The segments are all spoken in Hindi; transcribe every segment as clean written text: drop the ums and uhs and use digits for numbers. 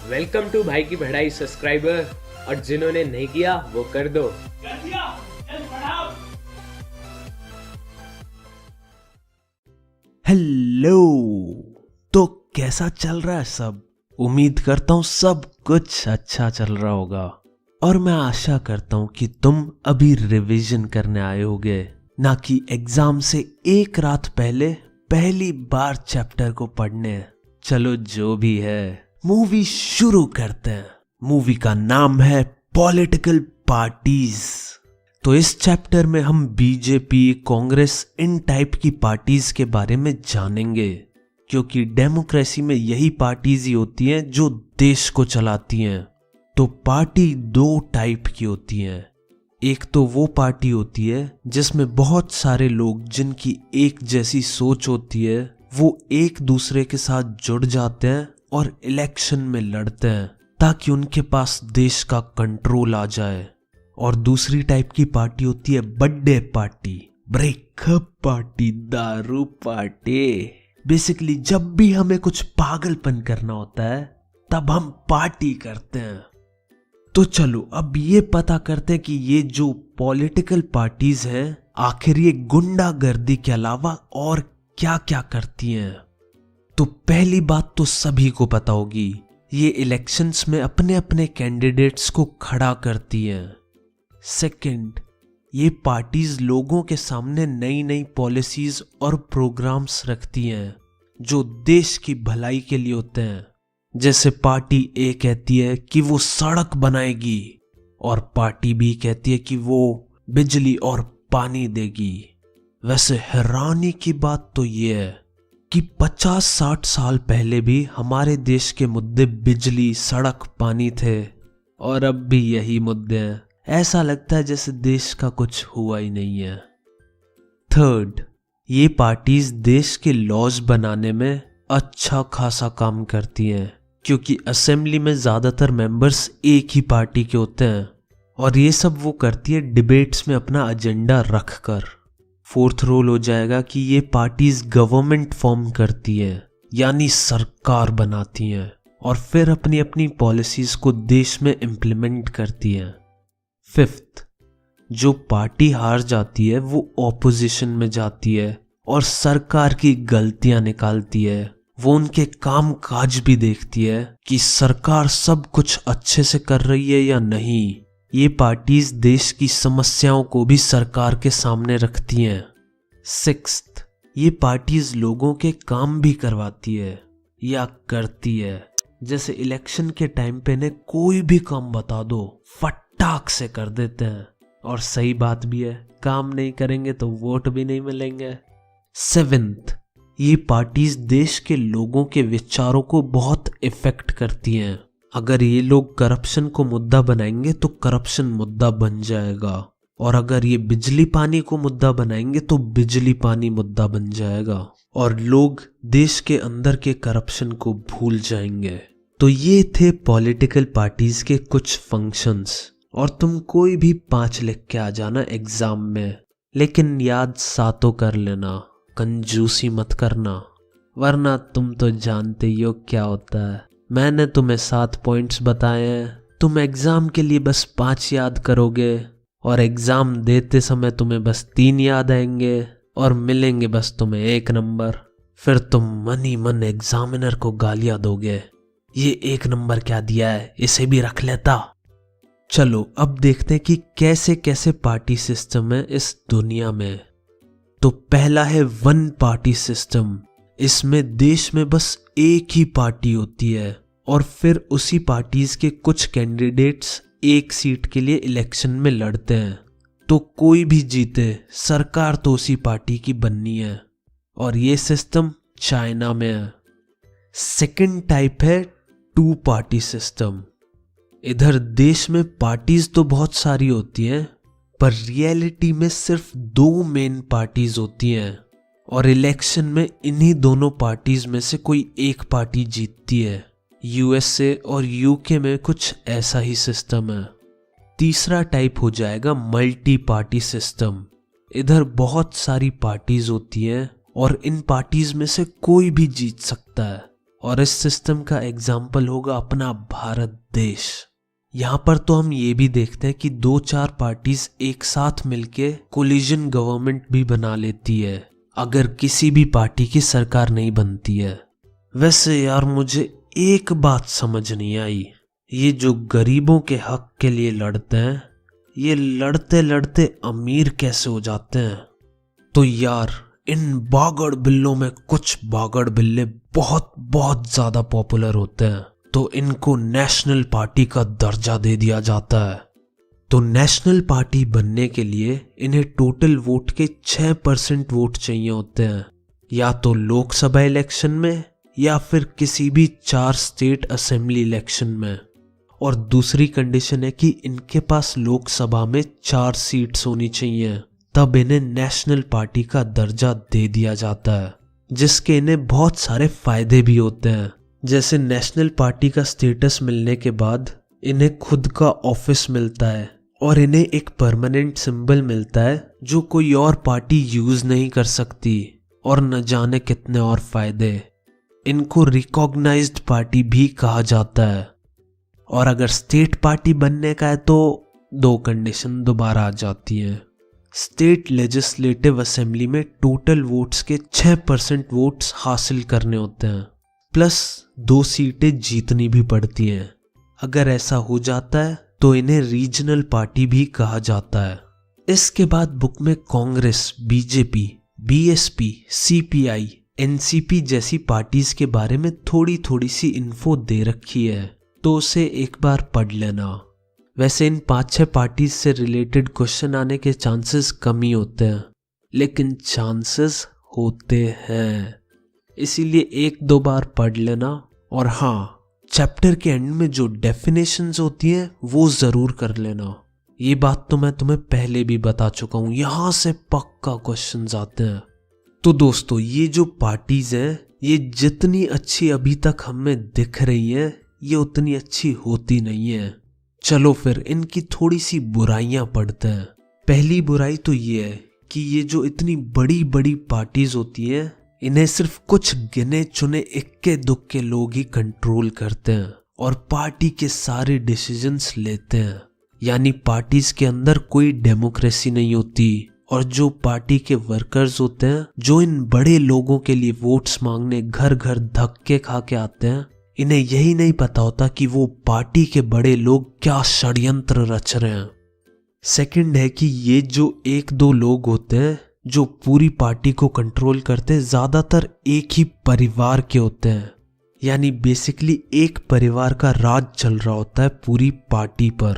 वेलकम टू भाई की बढ़ाई सब्सक्राइबर, और जिन्होंने नहीं किया वो कर दो। हेलो, तो कैसा चल रहा है सब? उम्मीद करता हूँ सब कुछ अच्छा चल रहा होगा, और मैं आशा करता हूँ कि तुम अभी रिवीजन करने आए होगे, ना कि एग्जाम से एक रात पहले पहली बार चैप्टर को पढ़ने। चलो जो भी है, मूवी शुरू करते हैं। मूवी का नाम है पॉलिटिकल पार्टीज। तो इस चैप्टर में हम बीजेपी, कांग्रेस, इन टाइप की पार्टीज के बारे में जानेंगे, क्योंकि डेमोक्रेसी में यही पार्टीज ही होती हैं जो देश को चलाती हैं। तो पार्टी दो टाइप की होती हैं। एक तो वो पार्टी होती है जिसमें बहुत सारे लोग जिनकी एक जैसी सोच होती है, वो एक दूसरे के साथ जुड़ जाते हैं और इलेक्शन में लड़ते हैं ताकि उनके पास देश का कंट्रोल आ जाए। और दूसरी टाइप की पार्टी होती है बर्थडे पार्टी, ब्रेकअप पार्टी, दारू पार्टी। बेसिकली जब भी हमें कुछ पागलपन करना होता है तब हम पार्टी करते हैं। तो चलो अब ये पता करते हैं कि ये जो पॉलिटिकल पार्टीज हैं आखिर ये गुंडागर्दी के अलावा और क्या क्या करती हैं। तो पहली बात तो सभी को पता होगी, ये इलेक्शंस में अपने अपने कैंडिडेट्स को खड़ा करती हैं। सेकंड, ये पार्टीज लोगों के सामने नई नई पॉलिसीज और प्रोग्राम्स रखती हैं जो देश की भलाई के लिए होते हैं। जैसे पार्टी ए कहती है कि वो सड़क बनाएगी, और पार्टी बी कहती है कि वो बिजली और पानी देगी। वैसे हैरानी की बात तो ये है कि 50-60 साल पहले भी हमारे देश के मुद्दे बिजली, सड़क, पानी थे, और अब भी यही मुद्दे हैं। ऐसा लगता है जैसे देश का कुछ हुआ ही नहीं है। थर्ड, ये पार्टीज देश के लॉज बनाने में अच्छा खासा काम करती हैं, क्योंकि असेंबली में ज्यादातर मेंबर्स एक ही पार्टी के होते हैं, और ये सब वो करती है डिबेट्स में अपना एजेंडा रखकर। फोर्थ रोल हो जाएगा कि ये पार्टीज गवर्नमेंट फॉर्म करती है, यानी सरकार बनाती हैं, और फिर अपनी अपनी पॉलिसीज को देश में इम्प्लीमेंट करती हैं। फिफ्थ, जो पार्टी हार जाती है वो ऑपोजिशन में जाती है और सरकार की गलतियां निकालती है। वो उनके काम काज भी देखती है कि सरकार सब कुछ अच्छे से कर रही है या नहीं। ये पार्टीज देश की समस्याओं को भी सरकार के सामने रखती हैं। सिक्स्थ, ये पार्टीज लोगों के काम भी करवाती है या करती है। जैसे इलेक्शन के टाइम पे ने कोई भी काम बता दो, फटाक से कर देते हैं, और सही बात भी है, काम नहीं करेंगे तो वोट भी नहीं मिलेंगे। सेवेंथ, ये पार्टीज देश के लोगों के विचारों को बहुत इफेक्ट करती हैं। अगर ये लोग करप्शन को मुद्दा बनाएंगे तो करप्शन मुद्दा बन जाएगा, और अगर ये बिजली पानी को मुद्दा बनाएंगे तो बिजली पानी मुद्दा बन जाएगा, और लोग देश के अंदर के करप्शन को भूल जाएंगे। तो ये थे पॉलिटिकल पार्टीज के कुछ फंक्शंस, और तुम कोई भी 5 लिख के आ जाना एग्जाम में, लेकिन याद सातों कर लेना, कंजूसी मत करना, वरना तुम तो जानते ही हो क्या होता है। मैंने तुम्हें 7 पॉइंट्स बताए हैं, तुम एग्जाम के लिए बस 5 याद करोगे, और एग्जाम देते समय तुम्हें बस 3 याद आएंगे, और मिलेंगे बस तुम्हें 1 नंबर। फिर तुम मन ही मन एग्जामिनर को गालियां दोगे, ये 1 नंबर क्या दिया है, इसे भी रख लेता। चलो अब देखते हैं कि कैसे कैसे पार्टी सिस्टम है इस दुनिया में। तो पहला है वन पार्टी सिस्टम। इसमें देश में बस एक ही पार्टी होती है, और फिर उसी पार्टीज के कुछ कैंडिडेट्स एक सीट के लिए इलेक्शन में लड़ते हैं। तो कोई भी जीते, सरकार तो उसी पार्टी की बननी है, और ये सिस्टम चाइना में है। सेकंड टाइप है 2 पार्टी सिस्टम। इधर देश में पार्टीज तो बहुत सारी होती हैं, पर रियलिटी में सिर्फ 2 मेन पार्टीज होती हैं, और इलेक्शन में इन्हीं दोनों पार्टीज में से कोई एक पार्टी जीतती है। यूएसए और यूके में कुछ ऐसा ही सिस्टम है। तीसरा टाइप हो जाएगा मल्टी पार्टी सिस्टम। इधर बहुत सारी पार्टीज होती हैं, और इन पार्टीज में से कोई भी जीत सकता है, और इस सिस्टम का एग्जाम्पल होगा अपना भारत देश। यहाँ पर तो हम ये भी देखते हैं कि 2-4 पार्टीज एक साथ मिलके कोलिजन गवर्नमेंट भी बना लेती है अगर किसी भी पार्टी की सरकार नहीं बनती है। वैसे यार मुझे एक बात समझ नहीं आई, ये जो गरीबों के हक के लिए लड़ते हैं ये लड़ते लड़ते अमीर कैसे हो जाते हैं। तो यार इन बागड़ बिल्लों में कुछ बागड़ बिल्ले बहुत बहुत ज्यादा पॉपुलर होते हैं, तो इनको नेशनल पार्टी का दर्जा दे दिया जाता है। तो नेशनल पार्टी बनने के लिए इन्हें टोटल वोट के 6% वोट चाहिए होते हैं, या तो लोकसभा इलेक्शन में या फिर किसी भी 4 स्टेट असेंबली इलेक्शन में। और दूसरी कंडीशन है कि इनके पास लोकसभा में 4 सीट्स होनी चाहिए, तब इन्हें नेशनल पार्टी का दर्जा दे दिया जाता है, जिसके इन्हें बहुत सारे फायदे भी होते हैं। जैसे नेशनल पार्टी का स्टेटस मिलने के बाद इन्हें खुद का ऑफिस मिलता है और इन्हें एक परमानेंट सिंबल मिलता है जो कोई और पार्टी यूज नहीं कर सकती, और न जाने कितने और फायदे। इनको रिकॉग्नाइज्ड पार्टी भी कहा जाता है। और अगर स्टेट पार्टी बनने का है तो 2 कंडीशन दोबारा आ जाती हैं। स्टेट लेजिस्लेटिव असेंबली में टोटल वोट्स के 6% वोट्स हासिल करने होते हैं, प्लस 2 सीटें जीतनी भी पड़ती हैं। अगर ऐसा हो जाता है तो इन्हें रीजनल पार्टी भी कहा जाता है। इसके बाद बुक में Congress, BJP, BSP, CPI, NCP जैसी पार्टीज के बारे में थोड़ी थोड़ी सी इन्फो दे रखी है, तो उसे एक बार पढ़ लेना। वैसे इन 5-6 पार्टीज से रिलेटेड क्वेश्चन आने के चांसेस कम ही होते हैं, लेकिन चांसेस होते हैं, इसीलिए 1-2 बार पढ़ लेना। और हाँ, चैप्टर के एंड में जो डेफिनेशंस होती हैं वो जरूर कर लेना। ये बात तो मैं तुम्हें पहले भी बता चुका हूं, यहां से पक्का क्वेश्चंस आते हैं। तो दोस्तों ये जो पार्टीज हैं ये जितनी अच्छी अभी तक हमें दिख रही है ये उतनी अच्छी होती नहीं है। चलो फिर इनकी थोड़ी सी बुराइयां पढ़ते हैं। पहली बुराई तो ये है कि ये जो इतनी बड़ी बड़ी पार्टीज होती हैं इन्हें सिर्फ कुछ गिने चुने इक्के दुक्के लोग ही कंट्रोल करते हैं और पार्टी के सारे डिसीजंस लेते हैं। यानी पार्टीज के अंदर कोई डेमोक्रेसी नहीं होती, और जो पार्टी के वर्कर्स होते हैं जो इन बड़े लोगों के लिए वोट्स मांगने घर घर धक्के खा के आते हैं, इन्हें यही नहीं पता होता कि वो पार्टी के बड़े लोग क्या षड्यंत्र रच रहे हैं। सेकंड है कि ये जो 1-2 लोग होते हैं जो पूरी पार्टी को कंट्रोल करते हैं, ज्यादातर एक ही परिवार के होते हैं। यानी बेसिकली एक परिवार का राज चल रहा होता है पूरी पार्टी पर।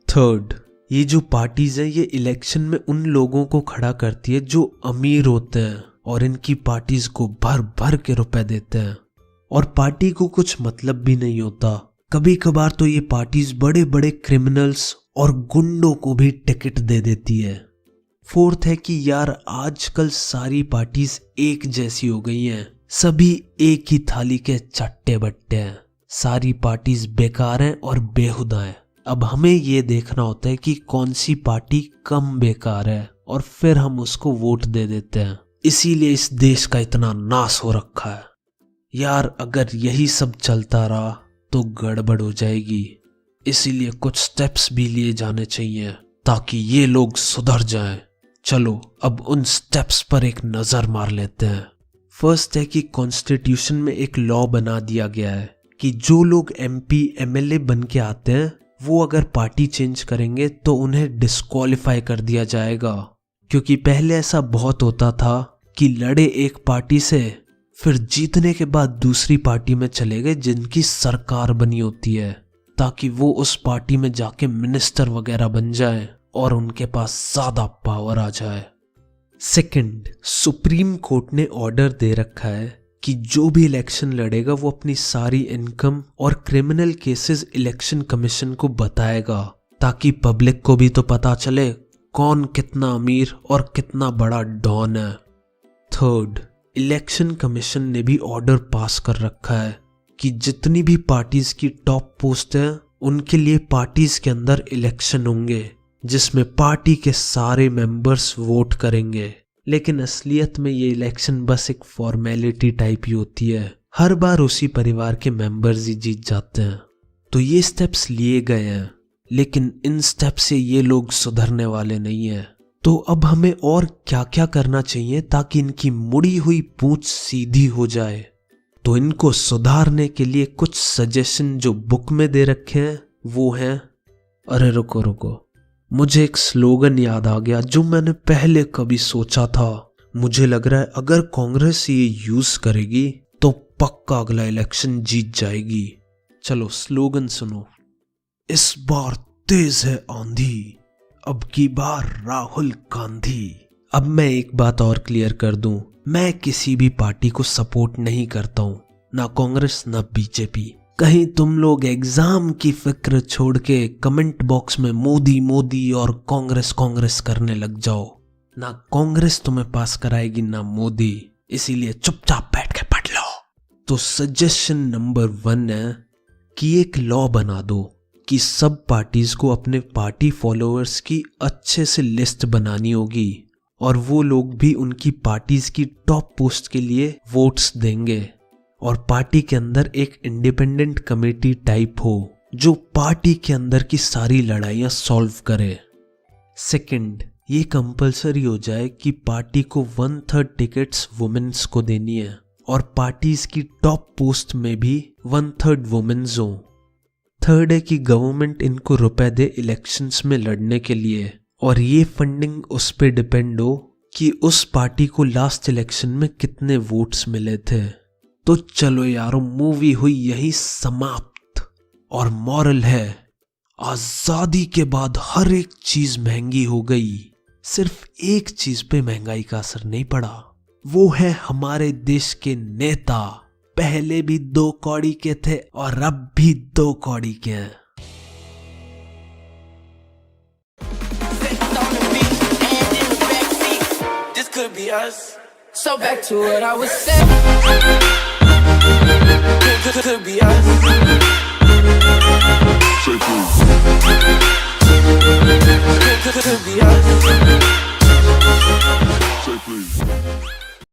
थर्ड, ये जो पार्टीज है ये इलेक्शन में उन लोगों को खड़ा करती है जो अमीर होते हैं और इनकी पार्टीज को भर भर के रुपए देते हैं, और पार्टी को कुछ मतलब भी नहीं होता। कभी कभार तो ये पार्टीज बड़े बड़े क्रिमिनल्स और गुंडों को भी टिकट दे देती है। फोर्थ है कि यार आजकल सारी पार्टीज एक जैसी हो गई हैं, सभी एक ही थाली के चट्टे बट्टे हैं। सारी पार्टीज बेकार हैं और बेहुदा हैं। अब हमें ये देखना होता है कि कौन सी पार्टी कम बेकार है और फिर हम उसको वोट दे देते हैं। इसीलिए इस देश का इतना नाश हो रखा है। यार अगर यही सब चलता रहा तो गड़बड़ हो जाएगी, इसीलिए कुछ स्टेप्स भी लिए जाने चाहिए ताकि ये लोग सुधर जाएं। चलो अब उन स्टेप्स पर एक नजर मार लेते हैं। फर्स्ट है कि कॉन्स्टिट्यूशन में एक लॉ बना दिया गया है कि जो लोग MP MLA बन के आते हैं वो अगर पार्टी चेंज करेंगे तो उन्हें डिस्क्वालीफाई कर दिया जाएगा। क्योंकि पहले ऐसा बहुत होता था कि लड़े एक पार्टी से, फिर जीतने के बाद दूसरी पार्टी में चले गए जिनकी सरकार बनी होती है, ताकि वो उस पार्टी में जाके मिनिस्टर वगैरह बन जाए और उनके पास ज्यादा पावर आ जाए। सेकंड, सुप्रीम कोर्ट ने ऑर्डर दे रखा है कि जो भी इलेक्शन लड़ेगा वो अपनी सारी इनकम और क्रिमिनल केसेस इलेक्शन कमीशन को बताएगा, ताकि पब्लिक को भी तो पता चले कौन कितना अमीर और कितना बड़ा डॉन है। थर्ड, इलेक्शन कमीशन ने भी ऑर्डर पास कर रखा है कि जितनी भी पार्टीज की टॉप पोस्ट है उनके लिए पार्टीज के अंदर इलेक्शन होंगे जिसमें पार्टी के सारे मेंबर्स वोट करेंगे। लेकिन असलियत में ये इलेक्शन बस एक फॉर्मेलिटी टाइप ही होती है, हर बार उसी परिवार के मेंबर्स ही जीत जाते हैं। तो ये स्टेप्स लिए गए हैं, लेकिन इन स्टेप से ये लोग सुधरने वाले नहीं है। तो अब हमें और क्या क्या करना चाहिए ताकि इनकी मुड़ी हुई पूंछ सीधी हो जाए? तो इनको सुधारने के लिए कुछ सजेशन जो बुक में दे रखे हैं वो हैं, अरे रुको रुको, मुझे एक स्लोगन याद आ गया जो मैंने पहले कभी सोचा था। मुझे लग रहा है अगर कांग्रेस ये यूज करेगी तो पक्का अगला इलेक्शन जीत जाएगी। चलो स्लोगन सुनो। इस बार तेज है आंधी, अब की बार राहुल गांधी। अब मैं एक बात और क्लियर कर दूं, मैं किसी भी पार्टी को सपोर्ट नहीं करता हूं, ना कांग्रेस ना बीजेपी। कहीं तुम लोग एग्जाम की फिक्र छोड़ के कमेंट बॉक्स में मोदी मोदी और कांग्रेस कांग्रेस करने लग जाओ। ना कांग्रेस तुम्हें पास कराएगी ना मोदी, इसीलिए चुपचाप बैठ के पढ़ लो। तो सजेशन नंबर 1 है कि एक लॉ बना दो कि सब पार्टीज को अपने पार्टी फॉलोअर्स की अच्छे से लिस्ट बनानी होगी और वो लोग भी उनकी पार्टीज की टॉप पोस्ट के लिए वोट्स देंगे और पार्टी के अंदर एक इंडिपेंडेंट कमेटी टाइप हो जो पार्टी के अंदर की सारी लड़ाइयां सॉल्व करे। सेकंड, ये कंपलसरी हो जाए कि पार्टी को 1/3 टिकट्स वुमेन्स को देनी है और पार्टीज की टॉप पोस्ट में भी 1/3 वुमेन्स हो। थर्ड है कि गवर्नमेंट इनको रुपए दे इलेक्शंस में लड़ने के लिए और ये फंडिंग उस पे डिपेंड हो कि उस पार्टी को लास्ट इलेक्शन में कितने वोट्स मिले थे। तो चलो यारो, मूवी हुई यही समाप्त और मॉरल है, आजादी के बाद हर एक चीज महंगी हो गई, सिर्फ एक चीज पे महंगाई का असर नहीं पड़ा, वो है हमारे देश के नेता। पहले भी 2 कौड़ी के थे और अब भी 2 कौड़ी के हैं। Could be us. So back to what I was saying. Could be us.